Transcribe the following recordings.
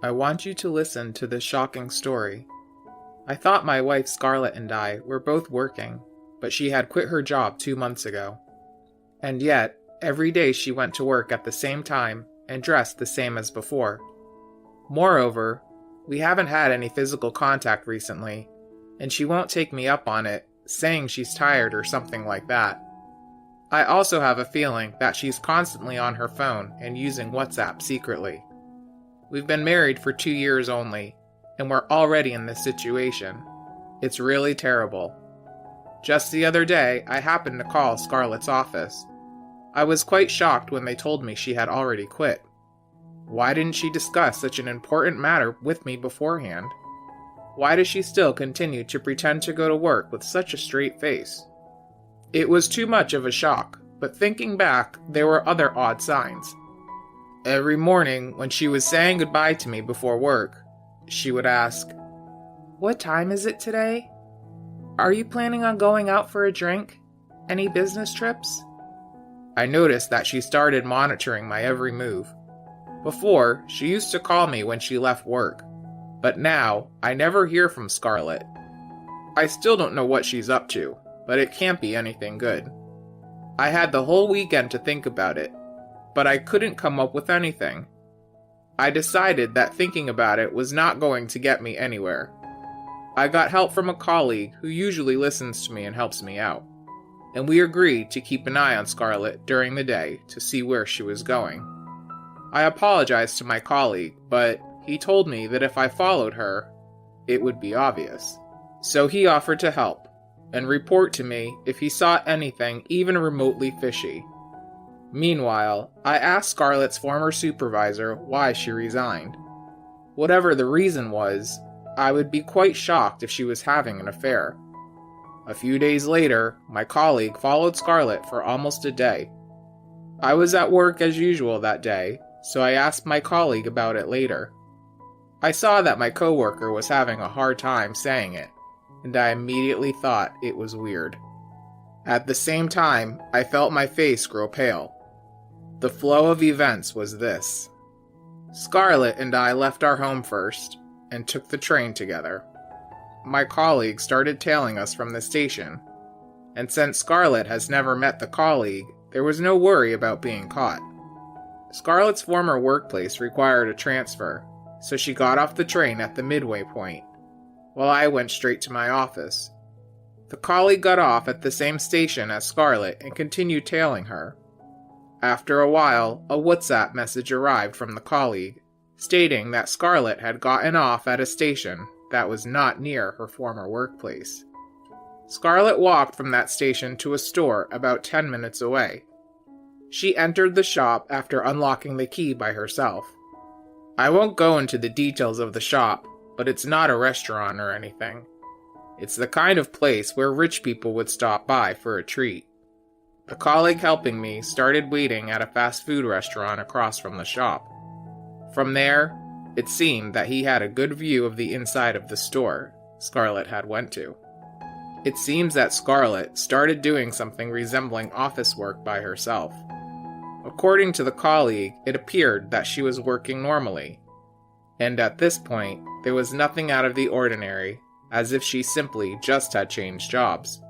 I want you to listen to this shocking story. I thought my wife Scarlett and I were both working, but she had quit her job 2 months ago. And yet, every day she went to work at the same time and dressed the same as before. Moreover, we haven't had any physical contact recently, and she won't take me up on it, saying she's tired or something like that. I also have a feeling that she's constantly on her phone and using WhatsApp secretly. We've been married for 2 years only, and we're already in this situation. It's really terrible. Just the other day, I happened to call Scarlett's office. I was quite shocked when they told me she had already quit. Why didn't she discuss such an important matter with me beforehand? Why does she still continue to pretend to go to work with such a straight face? It was too much of a shock, but thinking back, there were other odd signs. Every morning, when she was saying goodbye to me before work, she would ask, "What time is it today? Are you planning on going out for a drink? Any business trips?" I noticed that she started monitoring my every move. Before, she used to call me when she left work, but now I never hear from Scarlett. I still don't know what she's up to, but it can't be anything good. I had the whole weekend to think about it, but I couldn't come up with anything. I decided that thinking about it was not going to get me anywhere. I got help from a colleague who usually listens to me and helps me out, and we agreed to keep an eye on Scarlett during the day to see where she was going. I apologized to my colleague, but he told me that if I followed her, it would be obvious. So he offered to help and report to me if he saw anything even remotely fishy. Meanwhile, I asked Scarlett's former supervisor why she resigned. Whatever the reason was, I would be quite shocked if she was having an affair. A few days later, my colleague followed Scarlett for almost a day. I was at work as usual that day, so I asked my colleague about it later. I saw that my coworker was having a hard time saying it, and I immediately thought it was weird. At the same time, I felt my face grow pale. The flow of events was this. Scarlett and I left our home first, and took the train together. My colleague started tailing us from the station, and since Scarlett has never met the colleague, there was no worry about being caught. Scarlett's former workplace required a transfer, so she got off the train at the midway point, while I went straight to my office. The colleague got off at the same station as Scarlett and continued tailing her. After a while, a WhatsApp message arrived from the colleague, stating that Scarlett had gotten off at a station that was not near her former workplace. Scarlett walked from that station to a store about 10 minutes away. She entered the shop after unlocking the key by herself. I won't go into the details of the shop, but it's not a restaurant or anything. It's the kind of place where rich people would stop by for a treat. The colleague helping me started waiting at a fast food restaurant across from the shop. From there, it seemed that he had a good view of the inside of the store Scarlett had went to. It seems that Scarlett started doing something resembling office work by herself. According to the colleague, it appeared that she was working normally, and at this point, there was nothing out of the ordinary, as if she simply just had changed jobs.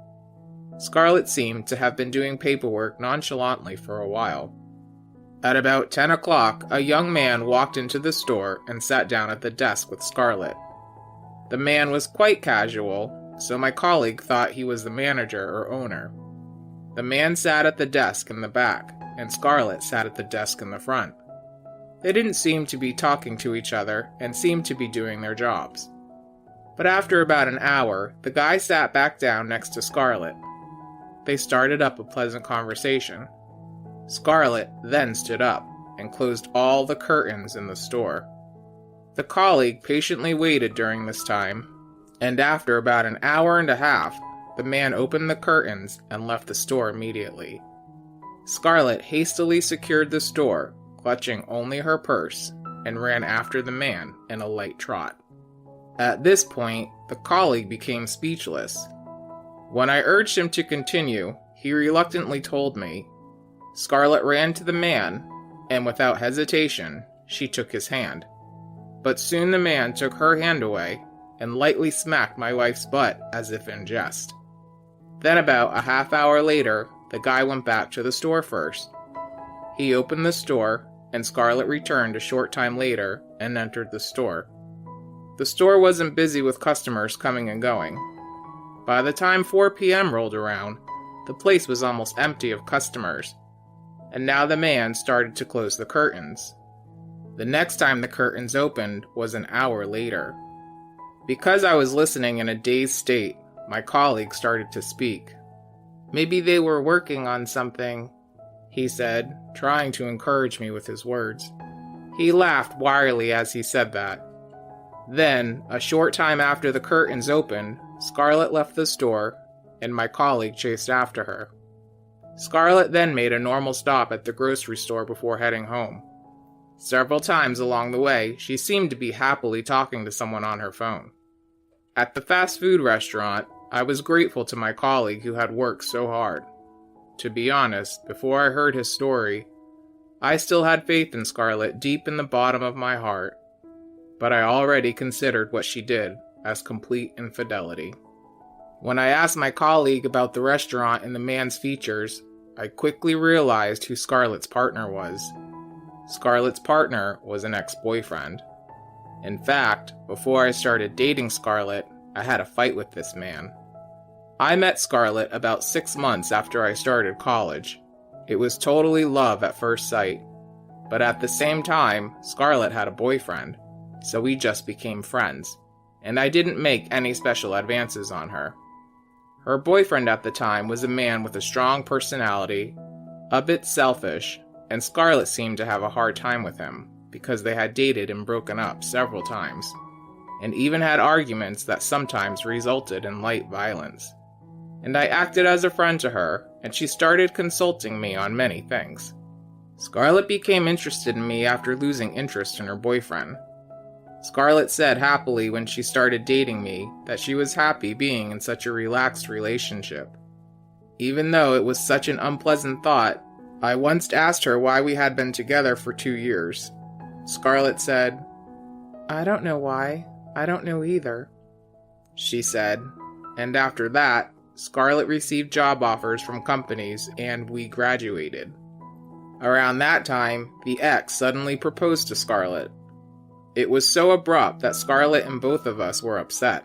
Scarlett seemed to have been doing paperwork nonchalantly for a while. At about 10 o'clock, a young man walked into the store and sat down at the desk with Scarlett. The man was quite casual, so my colleague thought he was the manager or owner. The man sat at the desk in the back, and Scarlett sat at the desk in the front. They didn't seem to be talking to each other and seemed to be doing their jobs. But after about an hour, the guy sat back down next to Scarlett. They started up a pleasant conversation. Scarlett then stood up and closed all the curtains in the store. The colleague patiently waited during this time, and after about an hour and a half, the man opened the curtains and left the store immediately. Scarlett hastily secured the store, clutching only her purse, and ran after the man in a light trot. At this point, the colleague became speechless. When I urged him to continue, he reluctantly told me. Scarlett ran to the man, and without hesitation, she took his hand. but soon the man took her hand away and lightly smacked my wife's butt as if in jest. Then about a half hour later, the guy went back to the store first. He opened the store, and Scarlett returned a short time later and entered the store. The store wasn't busy with customers coming and going. By the time 4 p.m. rolled around, the place was almost empty of customers, and now the man started to close the curtains. The next time the curtains opened was an hour later. Because I was listening in a dazed state, my colleague started to speak. "Maybe they were working on something," he said, trying to encourage me with his words. He laughed wryly as he said that. Then, a short time after the curtains opened, Scarlett left the store, and my colleague chased after her. Scarlett then made a normal stop at the grocery store before heading home. Several times along the way, she seemed to be happily talking to someone on her phone. At the fast food restaurant, I was grateful to my colleague who had worked so hard. To be honest, before I heard his story, I still had faith in Scarlett deep in the bottom of my heart, but I already considered what she did as complete infidelity. When I asked my colleague about the restaurant and the man's features, I quickly realized who Scarlett's partner was. Scarlett's partner was an ex-boyfriend. In fact, before I started dating Scarlett, I had a fight with this man. I met Scarlett about 6 months after I started college. It was totally love at first sight. But at the same time, Scarlett had a boyfriend, so we just became friends, and I didn't make any special advances on her. Her boyfriend at the time was a man with a strong personality, a bit selfish, and Scarlett seemed to have a hard time with him because they had dated and broken up several times, and even had arguments that sometimes resulted in light violence. And I acted as a friend to her, and she started consulting me on many things. Scarlett became interested in me after losing interest in her boyfriend. Scarlett said happily when she started dating me that she was happy being in such a relaxed relationship. Even though it was such an unpleasant thought, I once asked her why we had been together for 2 years. Scarlett said, "I don't know why. I don't know either," she said, and after that, Scarlett received job offers from companies and we graduated. Around that time, the ex suddenly proposed to Scarlett. It was so abrupt that Scarlett and both of us were upset.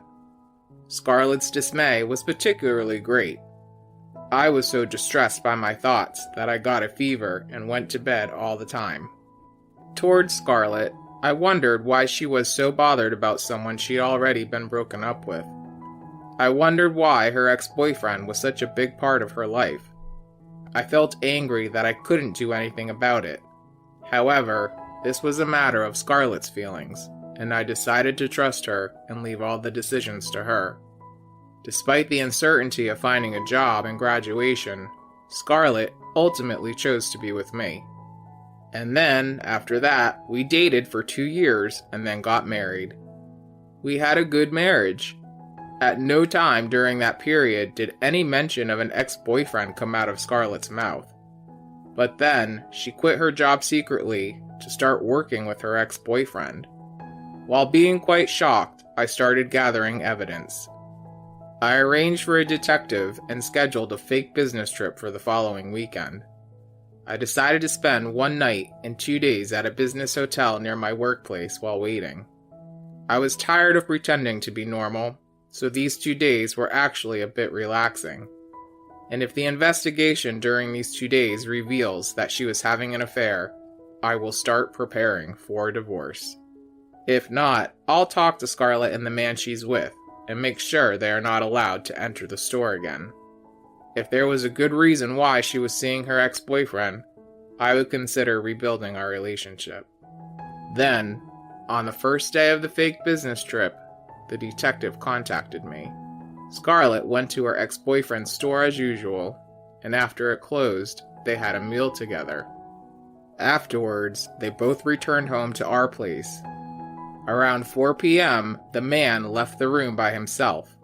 Scarlett's dismay was particularly great. I was so distressed by my thoughts that I got a fever and went to bed all the time. Towards Scarlett, I wondered why she was so bothered about someone she'd already been broken up with. I wondered why her ex-boyfriend was such a big part of her life. I felt angry that I couldn't do anything about it. However, this was a matter of Scarlett's feelings, and I decided to trust her and leave all the decisions to her. Despite the uncertainty of finding a job and graduation, Scarlett ultimately chose to be with me. And then, after that, we dated for 2 years and then got married. We had a good marriage. At no time during that period did any mention of an ex-boyfriend come out of Scarlett's mouth. But then, she quit her job secretly to start working with her ex-boyfriend. While being quite shocked, I started gathering evidence. I arranged for a detective and scheduled a fake business trip for the following weekend. I decided to spend 1 night and 2 days at a business hotel near my workplace while waiting. I was tired of pretending to be normal, so these 2 days were actually a bit relaxing. And if the investigation during these 2 days reveals that she was having an affair, I will start preparing for a divorce. If not, I'll talk to Scarlett and the man she's with, and make sure they are not allowed to enter the store again. If there was a good reason why she was seeing her ex-boyfriend, I would consider rebuilding our relationship. Then, on the first day of the fake business trip, the detective contacted me. Scarlett went to her ex-boyfriend's store as usual, and after it closed, they had a meal together. Afterwards, they both returned home to our place. Around 4 p.m., the man left the room by himself.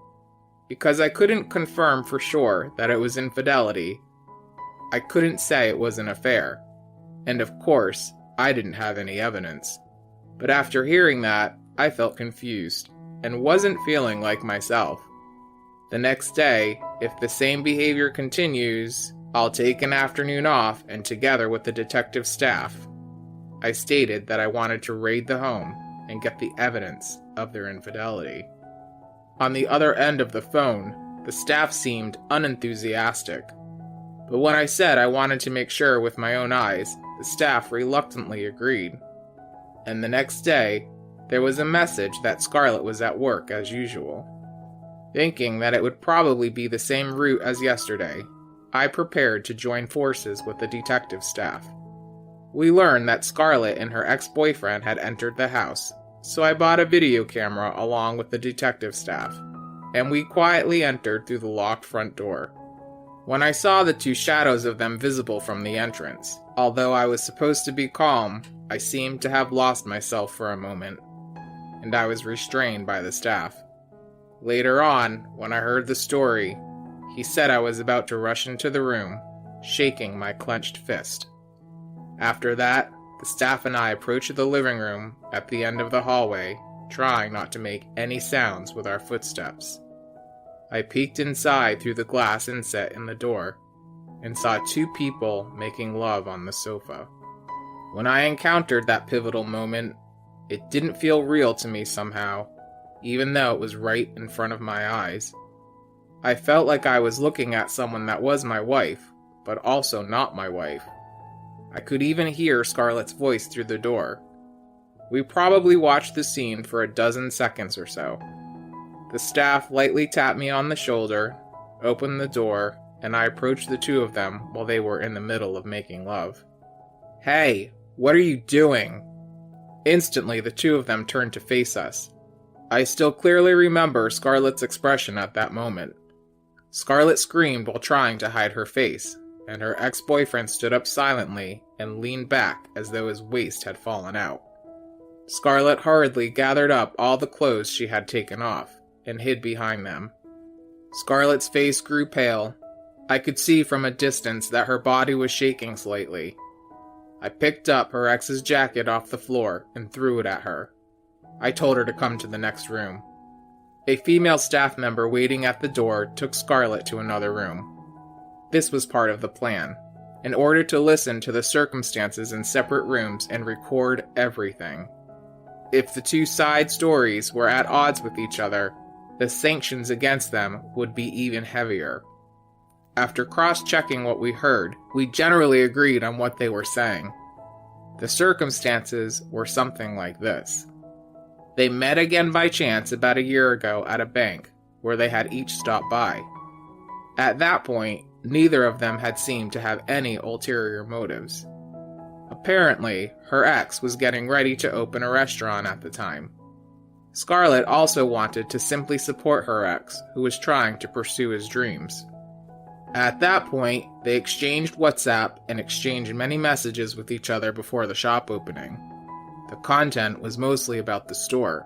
Because I couldn't confirm for sure that it was infidelity, I couldn't say it was an affair. And of course, I didn't have any evidence. But after hearing that, I felt confused and wasn't feeling like myself. The next day, if the same behavior continues, I'll take an afternoon off and together with the detective staff, I stated that I wanted to raid the home and get the evidence of their infidelity. On the other end of the phone, the staff seemed unenthusiastic. But when I said I wanted to make sure with my own eyes, the staff reluctantly agreed. And the next day, there was a message that Scarlett was at work as usual. Thinking that it would probably be the same route as yesterday, I prepared to join forces with the detective staff. We learned that Scarlett and her ex-boyfriend had entered the house, so I bought a video camera along with the detective staff, and we quietly entered through the locked front door. When I saw the two shadows of them visible from the entrance, although I was supposed to be calm, I seemed to have lost myself for a moment, and I was restrained by the staff. Later on, when I heard the story, he said I was about to rush into the room, shaking my clenched fist. After that, the staff and I approached the living room at the end of the hallway, trying not to make any sounds with our footsteps. I peeked inside through the glass inset in the door, and saw two people making love on the sofa. When I encountered that pivotal moment, it didn't feel real to me somehow, even though it was right in front of my eyes. I felt like I was looking at someone that was my wife, but also not my wife. I could even hear Scarlett's voice through the door. We probably watched the scene for a dozen seconds or so. The staff lightly tapped me on the shoulder, opened the door, and I approached the two of them while they were in the middle of making love. "Hey, what are you doing?" Instantly, the two of them turned to face us. I still clearly remember Scarlett's expression at that moment. Scarlett screamed while trying to hide her face, and her ex-boyfriend stood up silently and leaned back as though his waist had fallen out. Scarlett hurriedly gathered up all the clothes she had taken off and hid behind them. Scarlett's face grew pale. I could see from a distance that her body was shaking slightly. I picked up her ex's jacket off the floor and threw it at her. I told her to come to the next room. A female staff member waiting at the door took Scarlett to another room. This was part of the plan, in order to listen to the circumstances in separate rooms and record everything. If the two side stories were at odds with each other, the sanctions against them would be even heavier. After cross-checking what we heard, we generally agreed on what they were saying. The circumstances were something like this. They met again by chance about a year ago at a bank, where they had each stopped by. At that point, neither of them had seemed to have any ulterior motives. Apparently, her ex was getting ready to open a restaurant at the time. Scarlett also wanted to simply support her ex, who was trying to pursue his dreams. At that point, they exchanged WhatsApp and exchanged many messages with each other before the shop opening. The content was mostly about the store.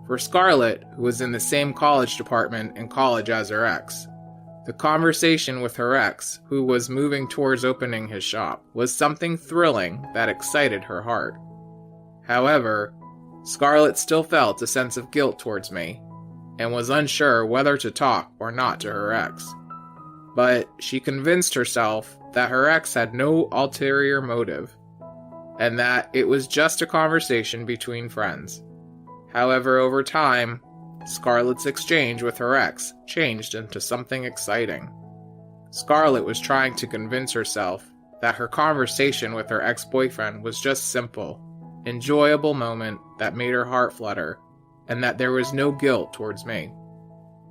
For Scarlett, who was in the same college department in college as her ex, the conversation with her ex, who was moving towards opening his shop, was something thrilling that excited her heart. However, Scarlett still felt a sense of guilt towards me, and was unsure whether to talk or not to her ex. But she convinced herself that her ex had no ulterior motive, and that it was just a conversation between friends. However, over time, Scarlett's exchange with her ex changed into something exciting. Scarlett was trying to convince herself that her conversation with her ex-boyfriend was just simple, enjoyable moment that made her heart flutter, and that there was no guilt towards me.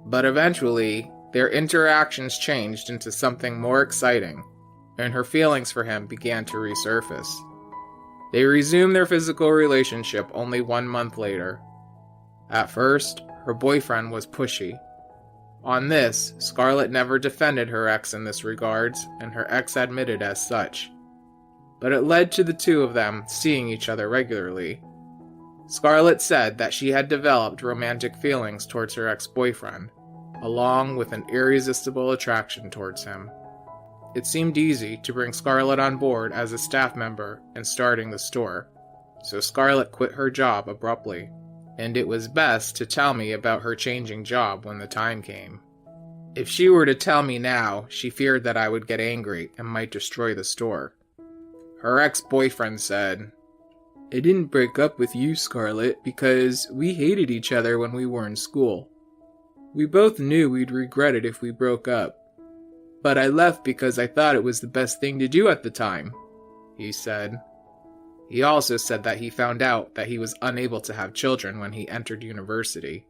But eventually, their interactions changed into something more exciting, and her feelings for him began to resurface. They resumed their physical relationship only 1 month later. At first, her boyfriend was pushy. On this, Scarlett never defended her ex in this regards, and her ex admitted as such. But it led to the two of them seeing each other regularly. Scarlett said that she had developed romantic feelings towards her ex-boyfriend, along with an irresistible attraction towards him. It seemed easy to bring Scarlett on board as a staff member and starting the store, so Scarlett quit her job abruptly, and it was best to tell me about her changing job when the time came. If she were to tell me now, she feared that I would get angry and might destroy the store. Her ex-boyfriend said, "I didn't break up with you, Scarlett, because we hated each other when we were in school. We both knew we'd regret it if we broke up. But I left because I thought it was the best thing to do at the time," he said. He also said that he found out that he was unable to have children when he entered university.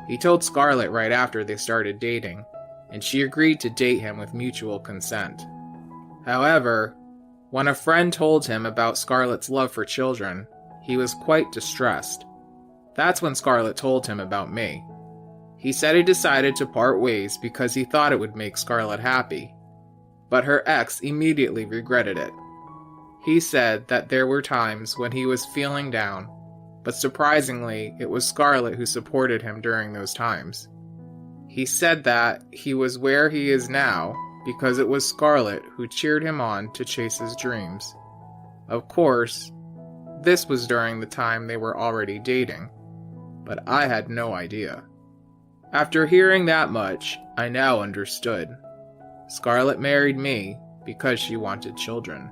He told Scarlett right after they started dating, and she agreed to date him with mutual consent. However, when a friend told him about Scarlett's love for children, he was quite distressed. That's when Scarlett told him about me. He said he decided to part ways because he thought it would make Scarlett happy, but her ex immediately regretted it. He said that there were times when he was feeling down, but surprisingly, it was Scarlett who supported him during those times. He said that he was where he is now because it was Scarlett who cheered him on to chase his dreams. Of course, this was during the time they were already dating, but I had no idea. After hearing that much, I now understood. Scarlett married me because she wanted children.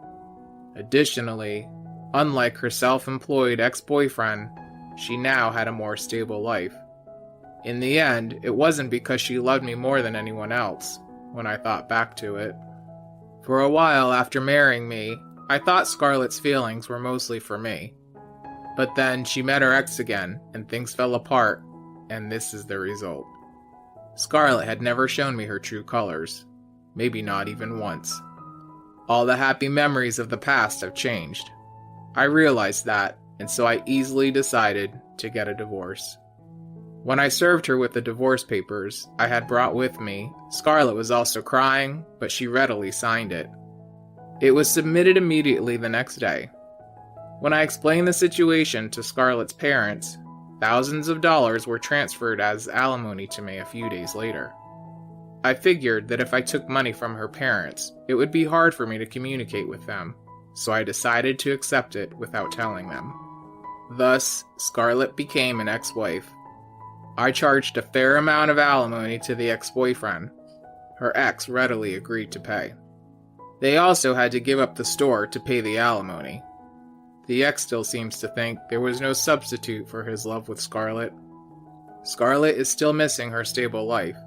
Additionally, unlike her self-employed ex-boyfriend, she now had a more stable life. In the end, it wasn't because she loved me more than anyone else, when I thought back to it. For a while after marrying me, I thought Scarlett's feelings were mostly for me. But then she met her ex again, and things fell apart, and this is the result. Scarlett had never shown me her true colors, maybe not even once. All the happy memories of the past have changed. I realized that, and so I easily decided to get a divorce. When I served her with the divorce papers I had brought with me, Scarlett was also crying, but she readily signed it. It was submitted immediately the next day. When I explained the situation to Scarlett's parents, thousands of dollars were transferred as alimony to me a few days later. I figured that if I took money from her parents, it would be hard for me to communicate with them, so I decided to accept it without telling them. Thus, Scarlett became an ex-wife. I charged a fair amount of alimony to the ex-boyfriend. Her ex readily agreed to pay. They also had to give up the store to pay the alimony. The ex still seems to think there was no substitute for his love with Scarlett. Scarlett is still missing her stable life.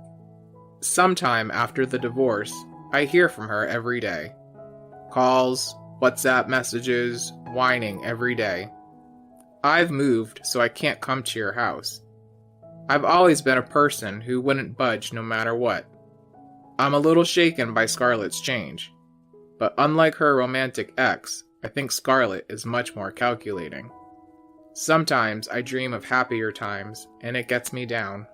Sometime after the divorce, I hear from her every day. Calls, WhatsApp messages, whining every day. I've moved, so I can't come to your house. I've always been a person who wouldn't budge no matter what. I'm a little shaken by Scarlett's change, but unlike her romantic ex, I think Scarlett is much more calculating. Sometimes I dream of happier times, and it gets me down.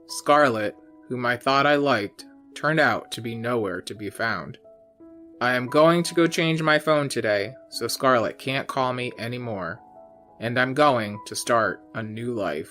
Scarlett, whom I thought I liked, turned out to be nowhere to be found. I am going to go change my phone today, so Scarlett can't call me anymore, and I'm going to start a new life.